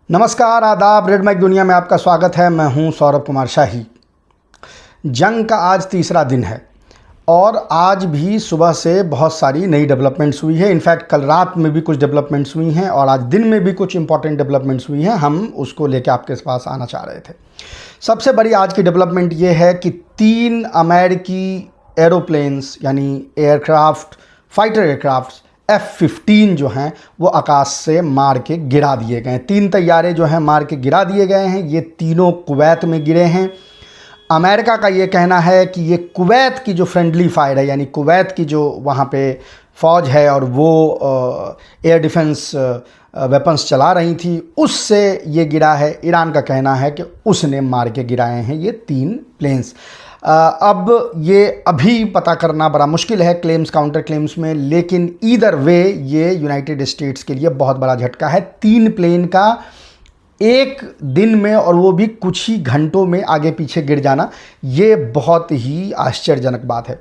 नमस्कार, आदाब। Red mic दुनिया में आपका स्वागत है। मैं हूं सौरभ कुमार शाही। जंग का आज तीसरा दिन है और आज भी सुबह से बहुत सारी नई डेवलपमेंट्स हुई है। इनफैक्ट कल रात में भी कुछ डेवलपमेंट्स हुई हैं और आज दिन में भी कुछ इंपॉर्टेंट डेवलपमेंट्स हुई हैं। हम उसको लेकर आपके पास आना चाह रहे थे। सबसे बड़ी आज की डेवलपमेंट ये है कि 3 अमेरिकी एरोप्लेन्स यानी एयरक्राफ्ट, फाइटर एयरक्राफ्ट F-15 जो हैं वो आकाश से मार के गिरा दिए गए हैं। 3 तैयारे जो हैं मार के गिरा दिए गए हैं। ये तीनों कुवैत में गिरे हैं। अमेरिका का ये कहना है कि ये कुवैत की जो फ्रेंडली फायर है, यानी कुवैत की जो वहाँ पे फ़ौज है और वो एयर डिफेंस वेपन्स चला रही थी, उससे ये गिरा है। ईरान का कहना है कि उसने मार के गिराए हैं ये 3 प्लेन्स। अब ये अभी पता करना बड़ा मुश्किल है क्लेम्स काउंटर क्लेम्स में, लेकिन ईदर वे ये यूनाइटेड स्टेट्स के लिए बहुत बड़ा झटका है। 3 प्लेन का एक दिन में और वो भी कुछ ही घंटों में आगे पीछे गिर जाना, ये बहुत ही आश्चर्यजनक बात है।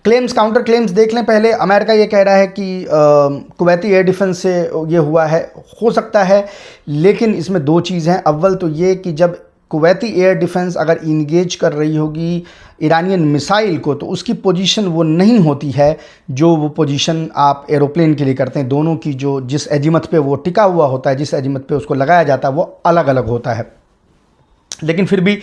क्लेम्स काउंटर क्लेम्स देख लें पहले। अमेरिका ये कह रहा है कि कुवैती एयर डिफेंस से ये हुआ है, हो सकता है, लेकिन इसमें 2 चीज़ हैं। अव्वल तो ये कि जब कुवैती एयर डिफेंस अगर इंगेज कर रही होगी ईरानियन मिसाइल को, तो उसकी पोजीशन वो नहीं होती है जो वो पोजीशन आप एरोप्लेन के लिए करते हैं। दोनों की जो जिस एजिमत पे वो टिका हुआ होता है, जिस एजिमत पे उसको लगाया जाता है, वो अलग अलग होता है। लेकिन फिर भी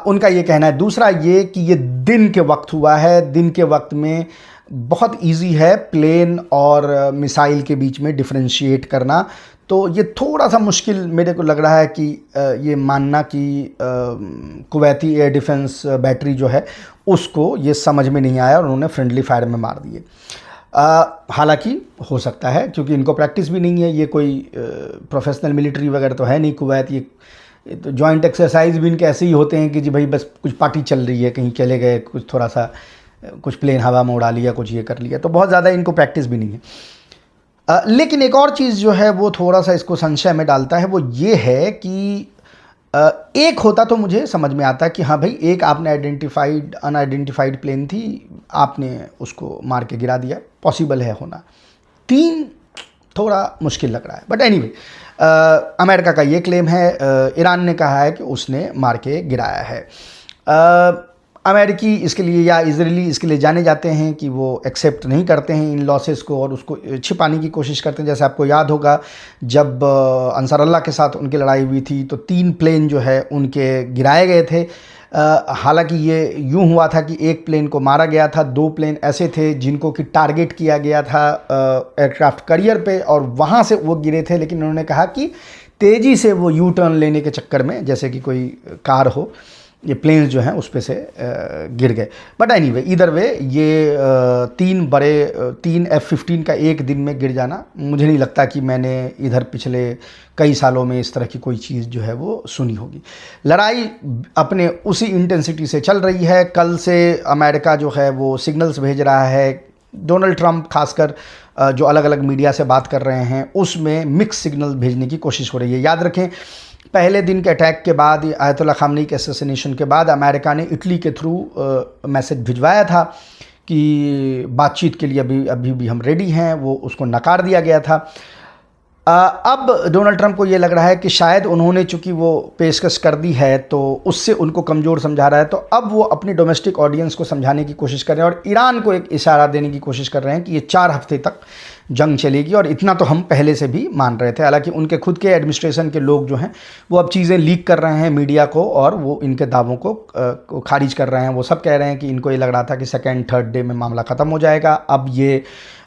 उनका ये कहना है। दूसरा ये कि ये दिन के वक्त हुआ है। दिन के वक्त में बहुत इजी है प्लेन और मिसाइल के बीच में डिफरेंशिएट करना, तो ये थोड़ा सा मुश्किल मेरे को लग रहा है कि ये मानना कि कुवैती एयर डिफेंस बैटरी जो है उसको ये समझ में नहीं आया और उन्होंने फ्रेंडली फायर में मार दिए। हालांकि हो सकता है, क्योंकि इनको प्रैक्टिस भी नहीं है, ये कोई प्रोफेशनल मिलिट्री वगैरह तो है नहीं कुवैत। ये तो जॉइंट एक्सरसाइज भी इनके ऐसे ही होते हैं कि जी भाई बस कुछ पार्टी चल रही है, कहीं चले गए, कुछ थोड़ा सा कुछ प्लेन हवा में उड़ा लिया, कुछ ये कर लिया, तो बहुत ज़्यादा इनको प्रैक्टिस भी नहीं है। लेकिन एक और चीज़ जो है वो थोड़ा सा इसको संशय में डालता है, वो ये है कि एक होता तो मुझे समझ में आता कि हाँ भाई, एक आपने अनआइडेंटिफाइड प्लेन थी, आपने उसको मार के गिरा दिया, पॉसिबल है होना। 3 थोड़ा मुश्किल लग रहा है, बट एनीवे अमेरिका का ये क्लेम है। ईरान ने कहा है कि उसने मार के गिराया है। अमेरिकी इसके लिए या इजरायली इसके लिए जाने जाते हैं कि वो एक्सेप्ट नहीं करते हैं इन लॉसेस को और उसको छिपाने की कोशिश करते हैं। जैसे आपको याद होगा, जब अंसार अल्लाह के साथ उनकी लड़ाई हुई थी तो 3 प्लेन जो है उनके गिराए गए थे। हालांकि ये यूं हुआ था कि एक प्लेन को मारा गया था, 2 प्लेन ऐसे थे जिनको कि टारगेट किया गया था एयरक्राफ्ट कैरियर पे और वहाँ से वो गिरे थे। लेकिन उन्होंने कहा कि तेज़ी से वो यू टर्न लेने के चक्कर में, जैसे कि कोई कार हो, ये प्लेन्स जो हैं उस पे से गिर गए। बट एनीवे ईदर वे ये 3 F-15 का एक दिन में गिर जाना, मुझे नहीं लगता कि मैंने इधर पिछले कई सालों में इस तरह की कोई चीज़ जो है वो सुनी होगी। लड़ाई अपने उसी इंटेंसिटी से चल रही है। कल से अमेरिका जो है वो सिग्नल्स भेज रहा है। डोनाल्ड ट्रंप खासकर जो अलग अलग मीडिया से बात कर रहे हैं उसमें मिक्स सिग्नल भेजने की कोशिश हो रही है। याद रखें, पहले दिन के अटैक के बाद, आयतुल्लाह खामनी के असैसिनेशन के बाद, अमेरिका ने इटली के थ्रू मैसेज भिजवाया था कि बातचीत के लिए अभी भी हम रेडी हैं। वो उसको नकार दिया गया था। अब डोनाल्ड ट्रंप को ये लग रहा है कि शायद उन्होंने चूंकि वो पेशकश कर दी है तो उससे उनको कमज़ोर समझा रहा है, तो अब वो अपनी डोमेस्टिक ऑडियंस को समझाने की कोशिश कर रहे हैं और ईरान को एक इशारा देने की कोशिश कर रहे हैं कि ये 4 हफ्ते तक जंग चलेगी। और इतना तो हम पहले से भी मान रहे थे। हालांकि उनके खुद के एडमिनिस्ट्रेशन के लोग जो हैं वो अब चीज़ें लीक कर रहे हैं मीडिया को और वो इनके दावों को खारिज कर रहे हैं। वो सब कह रहे हैं कि इनको ये लग रहा था कि 2nd 3rd डे में मामला ख़त्म हो जाएगा। अब ये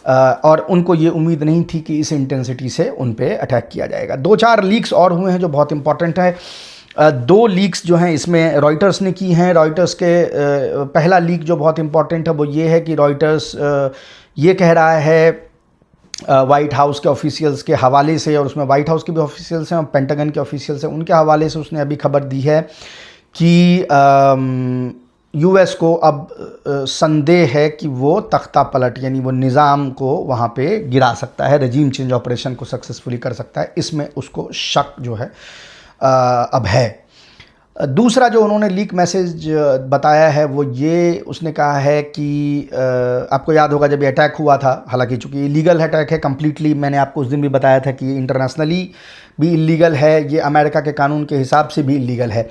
और उनको ये उम्मीद नहीं थी कि इस इंटेंसिटी से उन पे अटैक किया जाएगा। 2-4 लीक्स और हुए हैं जो बहुत इंपॉर्टेंट है। 2 लीक्स जो हैं इसमें रॉयटर्स ने की हैं। रॉयटर्स के पहला लीक जो बहुत इंपॉर्टेंट है वो ये है कि रॉयटर्स ये कह रहा है वाइट हाउस के ऑफिशियल्स के हवाले से, और उसमें वाइट हाउस के भी ऑफिशियल्स हैं और पेंटागन के ऑफिशियल्स हैं, उनके हवाले से उसने अभी खबर दी है कि यूएस को अब संदेह है कि वो तख्ता पलट यानी वो निज़ाम को वहाँ पे गिरा सकता है, रजीम चेंज ऑपरेशन को सक्सेसफुली कर सकता है। इसमें उसको शक जो है अब है। दूसरा जो उन्होंने लीक मैसेज बताया है वो ये उसने कहा है कि आपको याद होगा जब ये अटैक हुआ था, हालांकि चूंकि इलीगल अटैक है कंप्लीटली, मैंने आपको उस दिन भी बताया था कि ये इंटरनेशनली भी इलीगल है, ये अमेरिका के कानून के हिसाब से भी इलीगल है।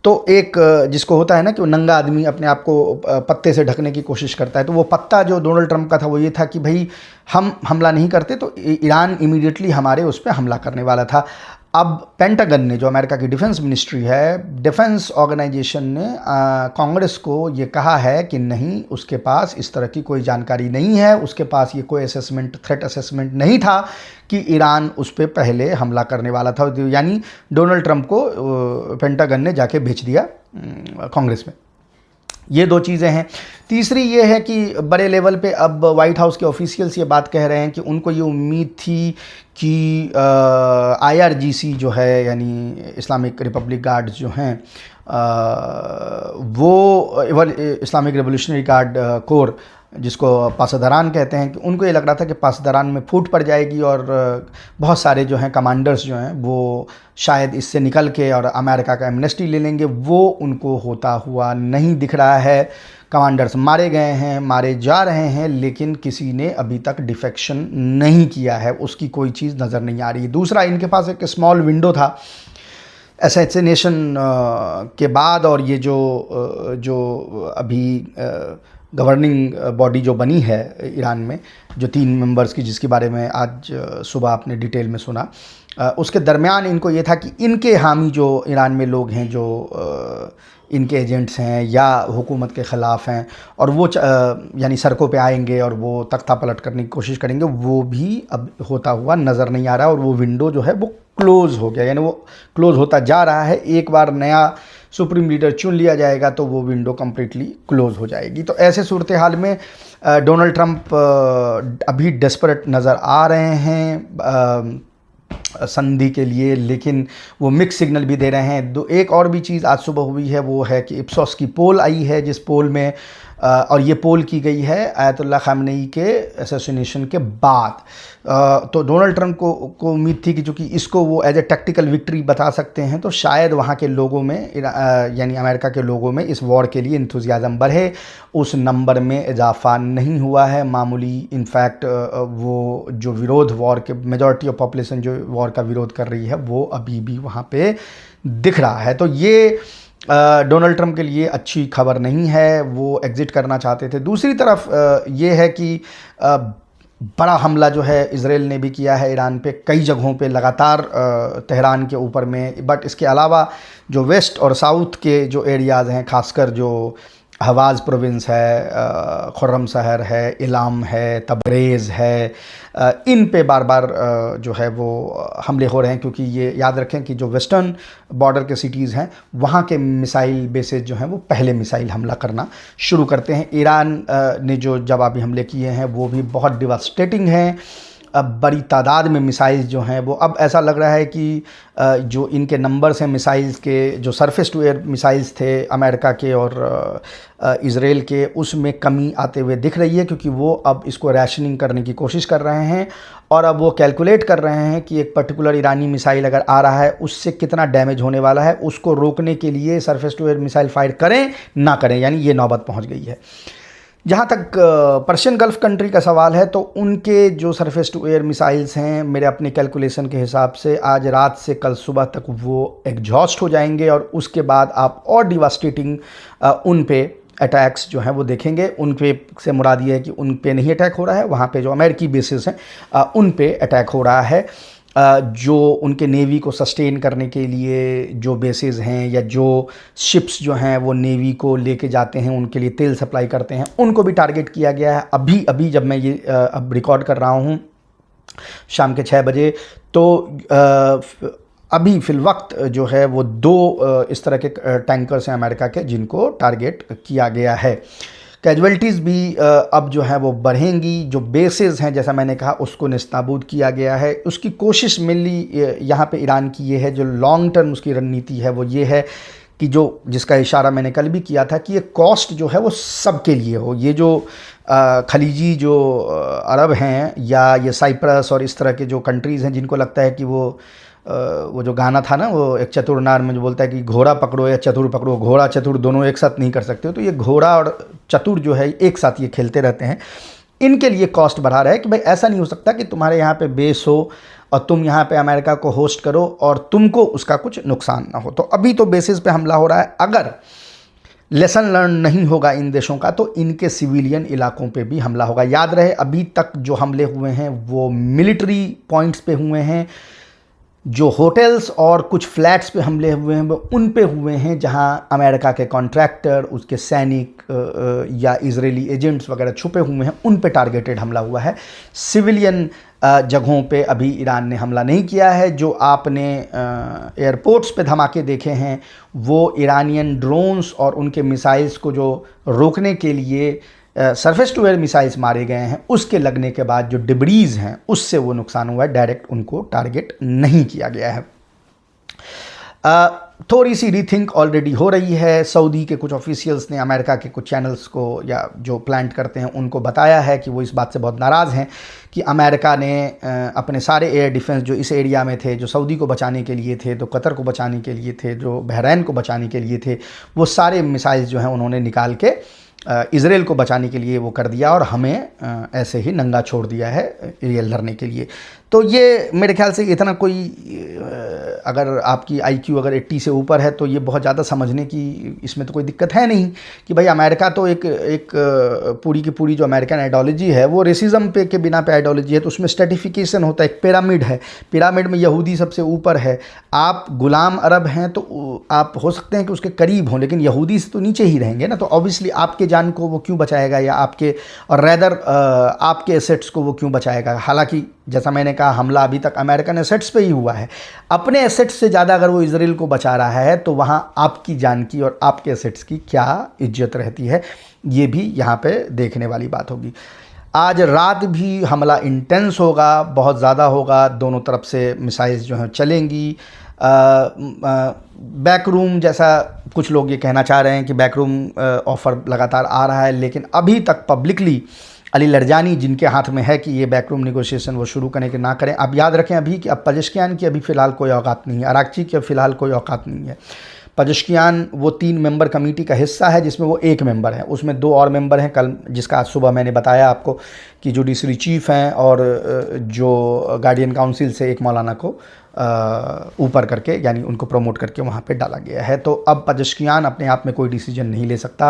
तो एक जिसको होता है ना कि वो नंगा आदमी अपने आप को पत्ते से ढकने की कोशिश करता है, तो वो पत्ता जो डोनाल्ड ट्रंप का था वो ये था कि भाई हम हमला नहीं करते तो ईरान इमीडिएटली हमारे उस पर हमला करने वाला था। अब पेंटागन ने, जो अमेरिका की डिफेंस मिनिस्ट्री है, डिफेंस ऑर्गेनाइजेशन ने कांग्रेस को ये कहा है कि नहीं, उसके पास इस तरह की कोई जानकारी नहीं है, उसके पास ये कोई असेसमेंट, थ्रेट असेसमेंट नहीं था कि ईरान उस पर पहले हमला करने वाला था। यानी डोनाल्ड ट्रंप को पेंटागन ने जाके भेज दिया कांग्रेस में। ये दो चीज़ें हैं। तीसरी ये है कि बड़े लेवल पे अब वाइट हाउस के ऑफिशियल्स ये बात कह रहे हैं कि उनको ये उम्मीद थी कि IRGC जो है, यानी इस्लामिक रिपब्लिक गार्ड्स जो हैं, वो इस्लामिक रेवोल्यूशनरी गार्ड कोर, जिसको पासदारान कहते हैं, कि उनको ये लग रहा था कि पासदारान में फूट पड़ जाएगी और बहुत सारे जो हैं कमांडर्स जो हैं वो शायद इससे निकल के और अमेरिका का एमनेस्टी ले लेंगे। वो उनको होता हुआ नहीं दिख रहा है। कमांडर्स मारे गए हैं, मारे जा रहे हैं, लेकिन किसी ने अभी तक डिफेक्शन नहीं किया है, उसकी कोई चीज़ नज़र नहीं आ रही। दूसरा, इनके पास एक स्मॉल विंडो था असैसिनेशन के बाद, और ये जो अभी गवर्निंग बॉडी जो बनी है ईरान में, जो 3 मेंबर्स की, जिसके बारे में आज सुबह आपने डिटेल में सुना, उसके दरमियान इनको ये था कि इनके हामी जो ईरान में लोग हैं, जो इनके एजेंट्स हैं या हुकूमत के ख़िलाफ़ हैं, और वो यानी सड़कों पे आएंगे और वो तख्ता पलट करने की कोशिश करेंगे, वो भी अब होता हुआ नज़र नहीं आ रहा है। और वो विंडो जो है वो क्लोज़ हो गया, यानी वो क्लोज़ होता जा रहा है। एक बार नया सुप्रीम लीडर चुन लिया जाएगा तो वो विंडो कम्प्लीटली क्लोज़ हो जाएगी। तो ऐसे सूरत हाल में डोनाल्ड ट्रंप अभी डेस्परेट नज़र आ रहे हैं संधि के लिए, लेकिन वो मिक्स सिग्नल भी दे रहे हैं। एक और भी चीज़ आज सुबह हुई है, वो है कि इप्सोस की पोल आई है, जिस पोल में और ये पोल की गई है आयतुल्लाह खामनेई के असैसिनेशन के बाद। तो डोनाल्ड ट्रंप को उम्मीद थी कि चूँकि इसको वो एज ए टैक्टिकल विक्ट्री बता सकते हैं, तो शायद वहाँ के लोगों में, यानी अमेरिका के लोगों में इस वॉर के लिए इंथुजियाज़म बढ़े। उस नंबर में इजाफा नहीं हुआ है मामूली। इनफैक्ट वो जो विरोध, वॉर के मेजॉरिटी ऑफ पॉपुलेशन जो वॉर का विरोध कर रही है, वो अभी भी वहाँ पे दिख रहा है। तो ये डोनाल्ड ट्रंप के लिए अच्छी खबर नहीं है, वो एग्ज़िट करना चाहते थे। दूसरी तरफ ये है कि बड़ा हमला जो है इज़राइल ने भी किया है ईरान पे, कई जगहों पे लगातार, तेहरान के ऊपर में। बट इसके अलावा जो वेस्ट और साउथ के जो एरियाज़ हैं, खासकर जो हवाज़ प्रोविंस है, खुर्रम शहर है, इलाम है, तबरेज़ है, इन पे बार बार जो है वो हमले हो रहे हैं, क्योंकि ये याद रखें कि जो वेस्टर्न बॉर्डर के सिटीज़ हैं, वहाँ के मिसाइल बेसेस जो हैं वो पहले मिसाइल हमला करना शुरू करते हैं। ईरान ने जो जवाबी हमले किए हैं वो भी बहुत डिवास्टेटिंग हैं। अब बड़ी तादाद में मिसाइल्स जो हैं वो, अब ऐसा लग रहा है कि जो इनके नंबर्स हैं मिसाइल्स के, जो सरफेस टू एयर मिसाइल्स थे अमेरिका के और इज़राइल के, उसमें कमी आते हुए दिख रही है, क्योंकि वो अब इसको रैशनिंग करने की कोशिश कर रहे हैं। और अब वो कैलकुलेट कर रहे हैं कि एक पर्टिकुलर ईरानी मिसाइल अगर आ रहा है, उससे कितना डैमेज होने वाला है, उसको रोकने के लिए surface to air missile fire करें ना करें, यानी ये नौबत पहुँच गई है। जहाँ तक पर्शियन गल्फ़ कंट्री का सवाल है, तो उनके जो सरफेस टू एयर मिसाइल्स हैं, मेरे अपने कैलकुलेशन के हिसाब से आज रात से कल सुबह तक वो एग्जॉस्ट हो जाएंगे, और उसके बाद आप और डिवास्टेटिंग उन पे अटैक्स जो हैं वो देखेंगे। उन पे से मुराद ये है कि उन पे नहीं अटैक हो रहा है, वहाँ पे जो अमेरिकी बेसिस हैं उन पे अटैक हो रहा है। जो उनके नेवी को सस्टेन करने के लिए जो बेसेस हैं, या जो शिप्स जो हैं वो नेवी को लेके जाते हैं, उनके लिए तेल सप्लाई करते हैं, उनको भी टारगेट किया गया है। अभी जब मैं ये अब रिकॉर्ड कर रहा हूँ शाम के 6 बजे, तो अभी फ़िलवक्त जो है वो 2 इस तरह के टैंकर्स हैं अमेरिका के, जिनको टारगेट किया गया है। कैजुअल्टीज़ भी अब जो है वो बढ़ेंगी। जो बेसेस हैं, जैसा मैंने कहा, उसको निस्ताबूद किया गया है। उसकी कोशिश मिली यहाँ पे ईरान की ये है, जो लॉन्ग टर्म उसकी रणनीति है वो ये है कि जिसका इशारा मैंने कल भी किया था, कि ये कॉस्ट जो है वो सबके लिए हो। ये जो खलीजी जो अरब हैं, या ये साइप्रस और इस तरह के जो कंट्रीज़ हैं, जिनको लगता है कि वो वो जो गाना था ना, वो एक चतुर नार में जो बोलता है कि घोड़ा पकड़ो या चतुर पकड़ो, घोड़ा चतुर दोनों एक साथ नहीं कर सकते हो। तो ये घोड़ा और चतुर जो है एक साथ ये खेलते रहते हैं। इनके लिए कॉस्ट बढ़ा रहा है कि भाई ऐसा नहीं हो सकता कि तुम्हारे यहाँ पे बेस हो और तुम यहाँ पे अमेरिका को होस्ट करो और तुमको उसका कुछ नुकसान ना हो। तो अभी तो बेसिस पे हमला हो रहा है। अगर लेसन लर्न नहीं होगा इन देशों का तो इनके सिविलियन इलाकों पे भी हमला होगा। याद रहे, अभी तक जो हमले हुए हैं वो मिलिट्री पॉइंट्स पे हुए हैं। जो होटल्स और कुछ फ्लैट्स पे हमले हुए हैं वो उन पे हुए हैं जहां अमेरिका के कॉन्ट्रैक्टर, उसके सैनिक या इजरायली एजेंट्स वगैरह छुपे हुए हैं, उन पे टारगेटेड हमला हुआ है। सिविलियन जगहों पे अभी ईरान ने हमला नहीं किया है। जो आपने एयरपोर्ट्स पे धमाके देखे हैं वो ईरानियन ड्रोन्स और उनके मिसाइल्स को जो रोकने के लिए सरफेस टू एयर मिसाइल्स मारे गए हैं उसके लगने के बाद जो डिब्रीज हैं उससे वो नुकसान हुआ है। डायरेक्ट उनको टारगेट नहीं किया गया है। थोड़ी सी रीथिंक ऑलरेडी हो रही है। सऊदी के कुछ ऑफिशियल्स ने अमेरिका के कुछ चैनल्स को या जो प्लांट करते हैं उनको बताया है कि वो इस बात से बहुत नाराज़ हैं कि अमेरिका ने अपने सारे एयर डिफेंस जो इस एरिया में थे, जो सऊदी को बचाने के लिए थे, तो कतर को बचाने के लिए थे, जो बहरैन को बचाने के लिए थे, वो सारे मिसाइल्स जो हैं उन्होंने निकाल के इज़राइल को बचाने के लिए वो कर दिया और हमें ऐसे ही नंगा छोड़ दिया है ये लड़ने के लिए। तो ये मेरे ख्याल से इतना कोई अगर आपकी IQ अगर 80 से ऊपर है तो ये बहुत ज़्यादा समझने की इसमें तो कोई दिक्कत है नहीं कि भाई अमेरिका तो एक पूरी की पूरी जो अमेरिकन आइडियोलॉजी है वो रेसिज्म पे के बिना पे आइडियोलॉजी है। तो उसमें स्ट्रेटिफिकेशन होता है, एक पिरामिड है, पिरामिड में यहूदी सबसे ऊपर है। आप गुलाम अरब हैं तो आप हो सकते हैं कि उसके करीब हों लेकिन यहूदी से तो नीचे ही रहेंगे ना। तो ऑब्वियसली आपके जान को वो क्यों बचाएगा या आपके और रैदर आपके एसेट्स को वो क्यों बचाएगा। हालांकि जैसा मैंने कहा हमला अभी तक अमेरिकन एसेट्स पे ही हुआ है। अपने एसेट्स से ज़्यादा अगर वो इजराइल को बचा रहा है तो वहाँ आपकी जान की और आपके एसेट्स की क्या इज्जत रहती है, ये भी यहाँ पे देखने वाली बात होगी। आज रात भी हमला इंटेंस होगा, बहुत ज़्यादा होगा। दोनों तरफ से मिसाइल्स जो हैं चलेंगी। बैकरूम जैसा कुछ लोग ये कहना चाह रहे हैं कि बैकरूम ऑफ़र लगातार आ रहा है, लेकिन अभी तक पब्लिकली अली लरजानी जिनके हाथ में है कि ये बैकरूम नेगोशिएशन वो शुरू करें कि ना करें। अब याद रखें अभी कि अब पजेश्कियान की अभी फ़िलहाल कोई औकात नहीं है, अराक्ची की फ़िलहाल कोई औकात नहीं है। पजेश्कियान वो 3 मेंबर कमेटी का हिस्सा है जिसमें वो 1 मेंबर है, उसमें 2 और मेंबर हैं कल, जिसका आज सुबह मैंने बताया आपको कि जुडिशरी चीफ हैं और जो गार्डियन काउंसिल से एक मौलाना को ऊपर करके यानी उनको प्रमोट करके वहाँ पे डाला गया है। तो अब पजेश्कियान अपने आप में कोई डिसीजन नहीं ले सकता,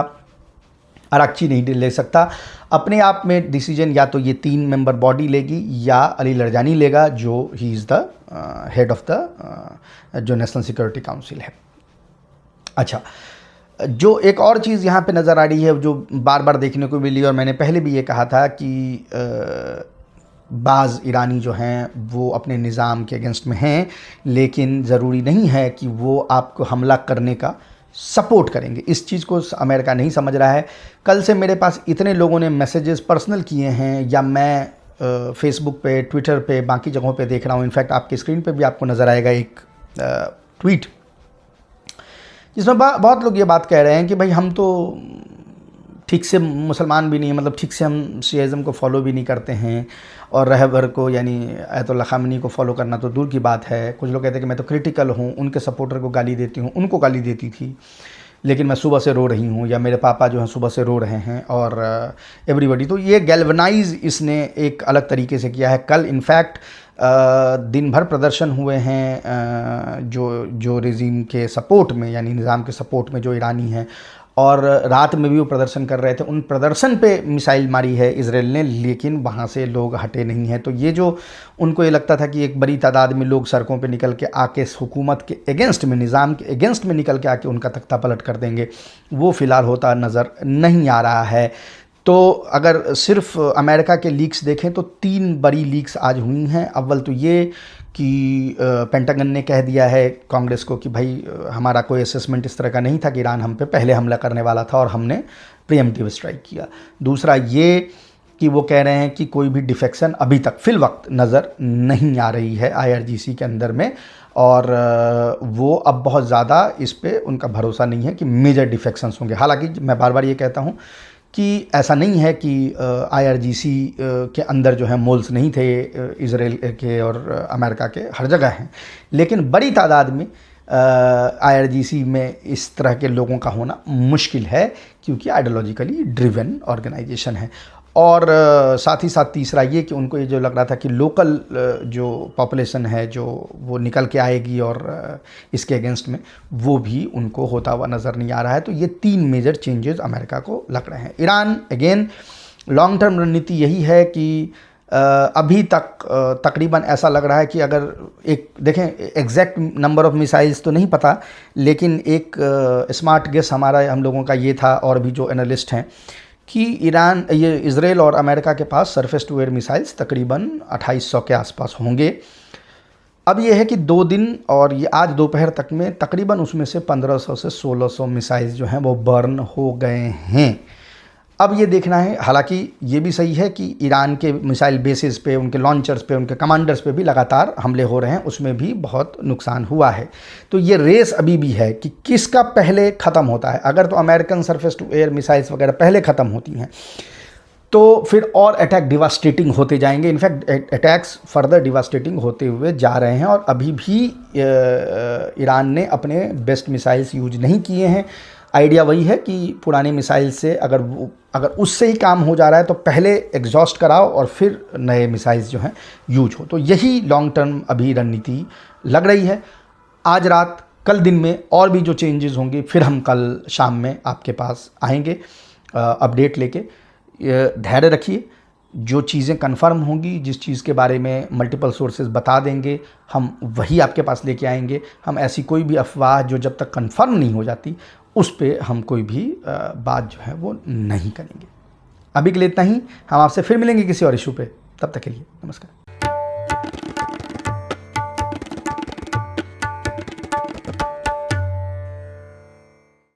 अराक्ची नहीं ले सकता अपने आप में डिसीजन। या तो ये 3 मेंबर बॉडी लेगी या अली लरजानी लेगा जो he is the head of the जो नेशनल सिक्योरिटी काउंसिल है। अच्छा, जो एक और चीज़ यहाँ पे नज़र आ रही है जो बार बार देखने को मिली और मैंने पहले भी ये कहा था कि बाज़ ईरानी जो हैं वो अपने निज़ाम के अगेंस्ट में हैं, लेकिन ज़रूरी नहीं है कि वो आपको हमला करने का सपोर्ट करेंगे। इस चीज़ को अमेरिका नहीं समझ रहा है। कल से मेरे पास इतने लोगों ने मैसेजेस पर्सनल किए हैं या मैं फेसबुक पे, ट्विटर पे, बाकी जगहों पे देख रहा हूँ। इनफैक्ट आपकी स्क्रीन पे भी आपको नज़र आएगा एक ट्वीट जिसमें बहुत लोग ये बात कह रहे हैं कि भाई हम तो ठीक से मुसलमान भी नहीं है, मतलब ठीक से हम शियाइज़्म को फॉलो भी नहीं करते हैं और रहबर को यानी अयतुल्लाह ख़ामेनी को फॉलो करना तो दूर की बात है। कुछ लोग कहते हैं कि मैं तो क्रिटिकल हूँ, उनके सपोर्टर को गाली देती हूँ, उनको गाली देती थी लेकिन मैं सुबह से रो रही हूँ, या मेरे पापा जो हैं सुबह से रो रहे हैं और एवरीबॉडी। तो ये गैल्वनाइज इसने एक अलग तरीके से किया है। कल इनफैक्ट दिन भर प्रदर्शन हुए हैं जो रेजीम के सपोर्ट में यानी निज़ाम के सपोर्ट में जो ईरानी हैं, और रात में भी वो प्रदर्शन कर रहे थे। उन प्रदर्शन पे मिसाइल मारी है इजराइल ने, लेकिन वहाँ से लोग हटे नहीं हैं। तो ये जो उनको ये लगता था कि एक बड़ी तादाद में लोग सड़कों पे निकल के आके हुकूमत के अगेंस्ट में, निज़ाम के अगेंस्ट में निकल के आके उनका तख्ता पलट कर देंगे, वो फ़िलहाल होता नज़र नहीं आ रहा है। तो अगर सिर्फ अमेरिका के लीक्स देखें तो 3 बड़ी लीक्स आज हुई हैं। अव्वल तो ये कि पेंटागन ने कह दिया है कांग्रेस को कि भाई हमारा कोई असेसमेंट इस तरह का नहीं था कि ईरान हम पे पहले हमला करने वाला था और हमने प्रीएम्प्टिव स्ट्राइक किया। दूसरा ये कि वो कह रहे हैं कि कोई भी डिफेक्शन अभी तक फिल वक्त नज़र नहीं आ रही है IRGC के अंदर में, और वो अब बहुत ज़्यादा इस पे उनका भरोसा नहीं है कि मेजर डिफेक्शंस होंगे। हालांकि मैं बार बार ये कहता हूँ कि ऐसा नहीं है कि IRGC के अंदर जो है मोल्स नहीं थे, इज़राइल के और अमेरिका के हर जगह हैं, लेकिन बड़ी तादाद में IRGC में इस तरह के लोगों का होना मुश्किल है, क्योंकि आइडियोलॉजिकली ड्रिवन ऑर्गेनाइजेशन है। और साथ ही साथ तीसरा ये कि उनको ये जो लग रहा था कि लोकल जो पॉपुलेशन है जो वो निकल के आएगी और इसके अगेंस्ट में, वो भी उनको होता हुआ नज़र नहीं आ रहा है। तो ये 3 मेजर चेंजेस अमेरिका को लग रहे हैं। ईरान अगेन लॉन्ग टर्म रणनीति यही है कि अभी तक तकरीबन ऐसा लग रहा है कि अगर एक देखें, एग्जैक्ट नंबर ऑफ मिसाइल्स तो नहीं पता, लेकिन एक स्मार्ट गेस हमारा हम लोगों का ये था, और भी जो एनालिस्ट हैं, कि इज़राइल और अमेरिका के पास सरफेस टू एयर मिसाइल्स तकरीबन 2800 के आसपास होंगे। अब ये है कि 2 दिन और ये आज दोपहर तक में तकरीबन उसमें से 1500 से 1600 मिसाइल्स जो हैं वो बर्न हो गए हैं। अब ये देखना है, हालांकि ये भी सही है कि ईरान के मिसाइल बेसिस पे, उनके लॉन्चर्स पे, उनके कमांडर्स पे भी लगातार हमले हो रहे हैं, उसमें भी बहुत नुकसान हुआ है। तो ये रेस अभी भी है कि किसका पहले ख़त्म होता है। अगर तो American surface to air missiles वगैरह पहले ख़त्म होती हैं तो फिर और अटैक डिवास्टेटिंग होते जाएंगे। इनफैक्ट अटैक्स फर्दर डिवास्टेटिंग होते हुए जा रहे हैं, और अभी भी ईरान ने अपने बेस्ट मिसाइल्स यूज नहीं किए हैं। आइडिया वही है कि पुराने मिसाइल से अगर उससे ही काम हो जा रहा है तो पहले एग्जॉस्ट कराओ और फिर नए मिसाइल्स जो हैं यूज हो। तो यही लॉन्ग टर्म अभी रणनीति लग रही है। आज रात, कल दिन में और भी जो चेंजेस होंगे, फिर हम कल शाम में आपके पास आएंगे अपडेट लेके। धैर्य रखिए, जो चीज़ें कंफर्म होंगी, जिस चीज़ के बारे में मल्टीपल सोर्सेज बता देंगे, हम वही आपके पास लेके आएंगे। हम ऐसी कोई भी अफवाह जो जब तक कंफर्म नहीं हो जाती, उस पे हम कोई भी बात जो है वो नहीं करेंगे। अभी के लिए इतना ही। हम आपसे फिर मिलेंगे किसी और इशू पे। तब तक के लिए नमस्कार।